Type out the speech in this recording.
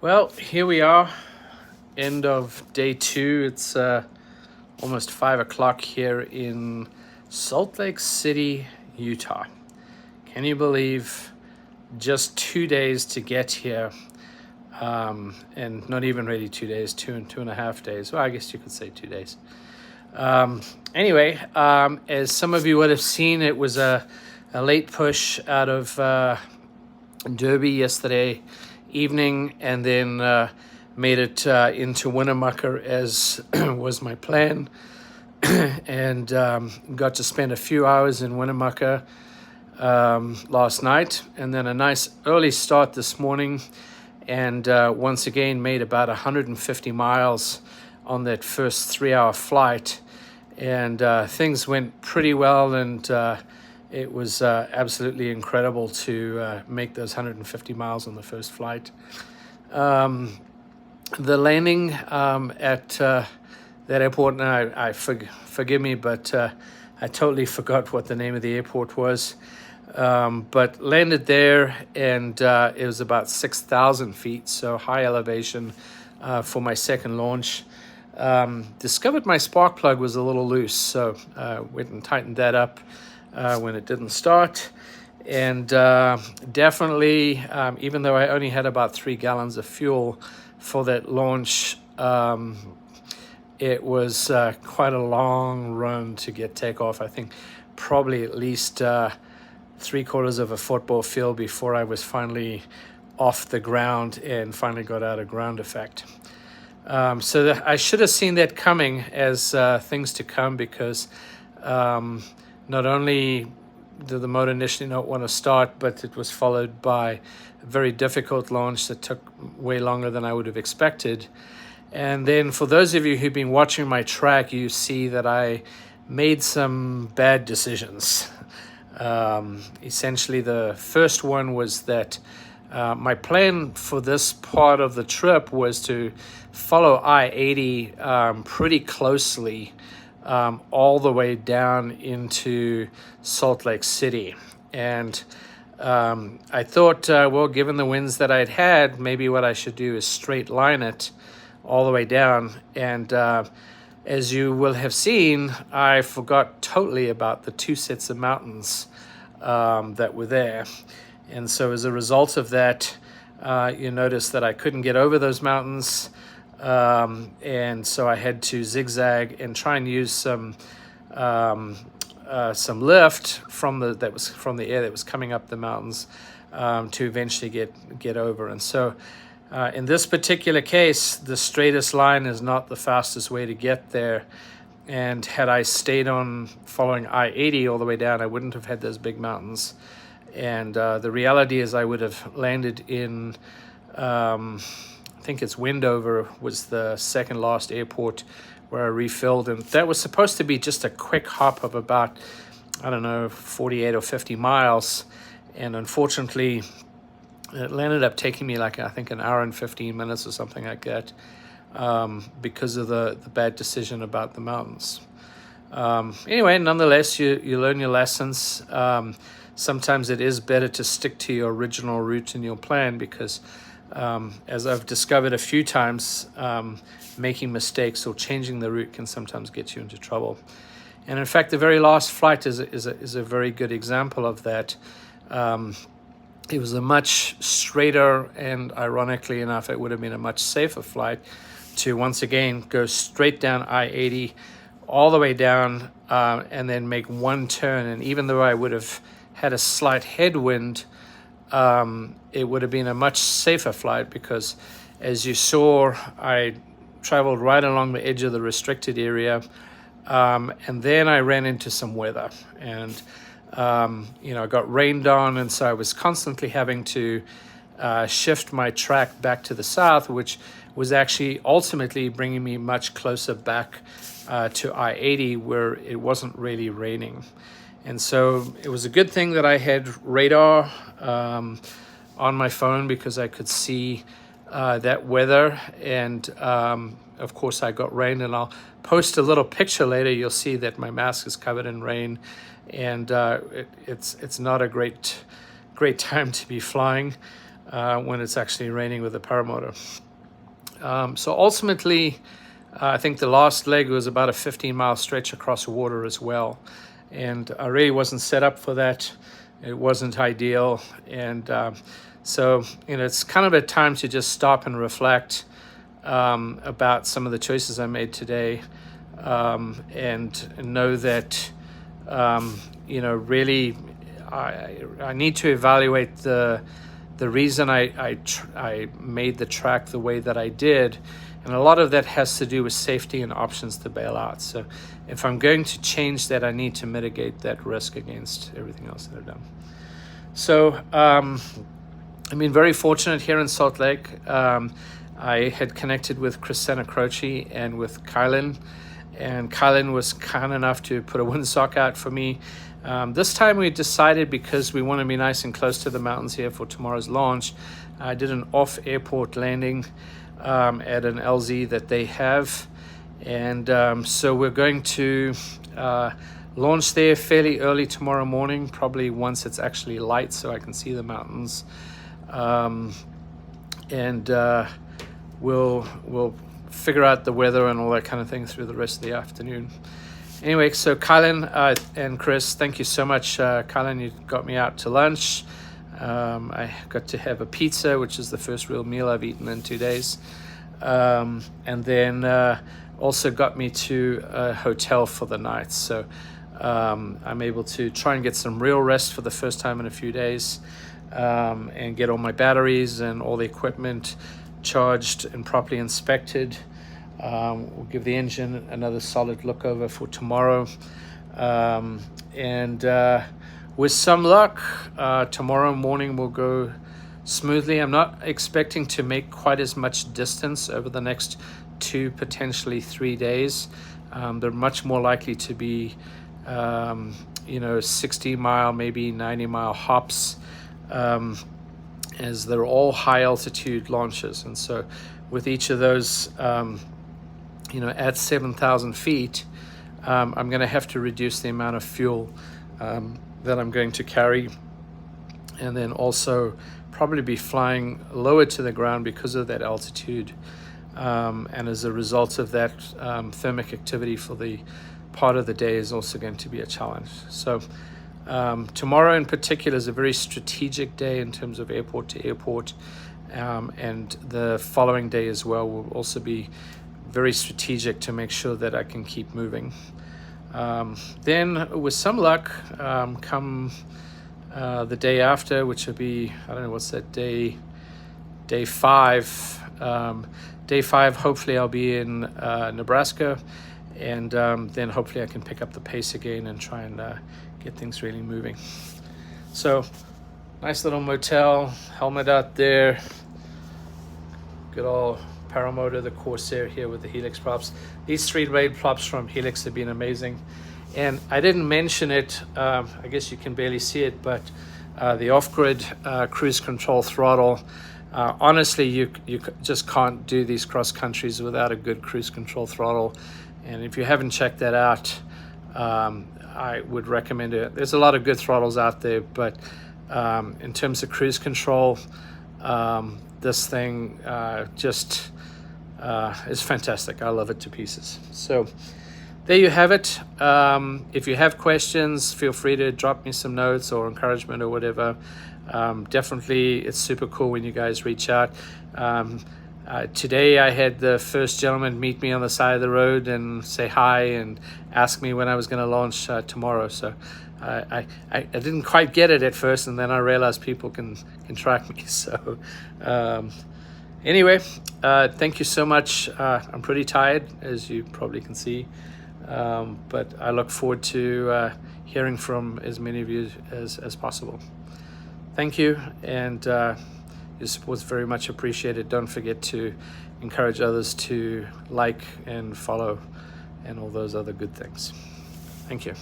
Well, here we are, end of day 2. It's almost 5 o'clock here in Salt Lake City, Utah. Can you believe just 2 days to get here? And not even really 2 days, 2.5 days. Well, I guess you could say 2 days. Anyway, as some of you would have seen, it was a late push out of Derby yesterday evening, and then made it into Winnemucca as was my plan, and got to spend a few hours in Winnemucca last night, and then a nice early start this morning, and once again made about 150 miles on that first 3-hour flight, and things went pretty well, and it was absolutely incredible to make those 150 miles on the first flight. The landing at that airport, and forgive me, but I totally forgot what the name of the airport was. But landed there, and it was about 6,000 feet, so high elevation for my second launch. Discovered my spark plug was a little loose, so went and tightened that up when it didn't start. And definitely, even though I only had about 3 gallons of fuel for that launch, it was quite a long run to get takeoff. I think probably at least 3/4 of a football field before I was finally off the ground and finally got out of ground effect. So I should have seen that coming as things to come, because not only did the motor initially not want to start, but it was followed by a very difficult launch that took way longer than I would have expected. And then for those of you who've been watching my track, you see that I made some bad decisions. Essentially, the first one was that my plan for this part of the trip was to follow I-80 pretty closely all the way down into Salt Lake City. And I thought, well, given the winds that I'd had, maybe what I should do is straight line it all the way down. And as you will have seen, I forgot totally about the 2 sets of mountains that were there. And so as a result of that, you notice that I couldn't get over those mountains. And so I had to zigzag and try and use some lift from the air that was coming up the mountains to eventually get over. And so in this particular case, the straightest line is not the fastest way to get there. And had I stayed on following I-80 all the way down, I wouldn't have had those big mountains. And the reality is I would have landed in I think it's Wendover was the second last airport where I refilled, and that was supposed to be just a quick hop of about, I don't know, 48 or 50 miles, and unfortunately it ended up taking me like, I think, an hour and 15 minutes or something like that, because of the bad decision about the mountains. Anyway, nonetheless, you learn your lessons. Sometimes it is better to stick to your original route and your plan, because as I've discovered a few times, making mistakes or changing the route can sometimes get you into trouble. And in fact, the very last flight is a very good example of that. It was a much straighter, and ironically enough, it would have been a much safer flight to once again go straight down I-80 all the way down, and then make one turn. And even though I would have had a slight headwind, it would have been a much safer flight, because as you saw, I traveled right along the edge of the restricted area, and then I ran into some weather, and I got rained on, and so I was constantly having to shift my track back to the south, which was actually ultimately bringing me much closer back to I-80, where it wasn't really raining. And so it was a good thing that I had radar on my phone, because I could see that weather. And of course I got rain, and I'll post a little picture later. You'll see that my mask is covered in rain, and it's not a great time to be flying. when it's actually raining with the Paramotor. So ultimately, I think the last leg was about a 15-mile stretch across water as well. And I really wasn't set up for that. It wasn't ideal. And so, it's kind of a time to just stop and reflect about some of the choices I made today, and know that, really I need to evaluate the reason I made the track the way that I did. And a lot of that has to do with safety and options to bail out. So if I'm going to change that, I need to mitigate that risk against everything else that I've done. So I've been very fortunate here in Salt Lake. I had connected with Christina Croce and with Kylan, and Kylan was kind enough to put a windsock out for me. This time we decided, because we want to be nice and close to the mountains here for tomorrow's launch, I did an off-airport landing at an LZ that they have. And so we're going to launch there fairly early tomorrow morning, probably once it's actually light so I can see the mountains. And we'll figure out the weather and all that kind of thing through the rest of the afternoon. Anyway, so Kylan and Chris, thank you so much. Kylan, you got me out to lunch. I got to have a pizza, which is the first real meal I've eaten in 2 days. And then also got me to a hotel for the night. So I'm able to try and get some real rest for the first time in a few days, and get all my batteries and all the equipment charged and properly inspected. We'll give the engine another solid look over for tomorrow. And with some luck, tomorrow morning will go smoothly. I'm not expecting to make quite as much distance over the next 2, potentially 3 days. They're much more likely to be 60-mile, maybe 90-mile hops, as they're all high altitude launches. And so with each of those, at 7,000 feet, I'm going to have to reduce the amount of fuel that I'm going to carry, and then also probably be flying lower to the ground because of that altitude. And as a result of that, thermic activity for the part of the day is also going to be a challenge. So tomorrow in particular is a very strategic day in terms of airport to airport, and the following day as well will also be very strategic to make sure that I can keep moving. Then with some luck, come the day after, which will be, I don't know, what's that, day 5. Day 5, hopefully I'll be in Nebraska, and then hopefully I can pick up the pace again and try and get things really moving. So nice little motel, helmet out there, good old Paramotor, the Corsair here with the Helix props. These 3 raid props from Helix have been amazing. And I didn't mention it, I guess you can barely see it, but the off-grid cruise control throttle, honestly, you just can't do these cross countries without a good cruise control throttle. And if you haven't checked that out, I would recommend it. There's a lot of good throttles out there, but in terms of cruise control, this thing just is fantastic. I love it to pieces. So there you have it. If you have questions, feel free to drop me some notes or encouragement or whatever. Definitely, it's super cool when you guys reach out. Today I had the first gentleman meet me on the side of the road and say hi and ask me when I was going to launch tomorrow. So I didn't quite get it at first, and then I realized people can track me. So anyway, thank you so much. I'm pretty tired, as you probably can see, but I look forward to hearing from as many of you as possible. Thank you, and your support is very much appreciated. Don't forget to encourage others to like and follow and all those other good things. Thank you.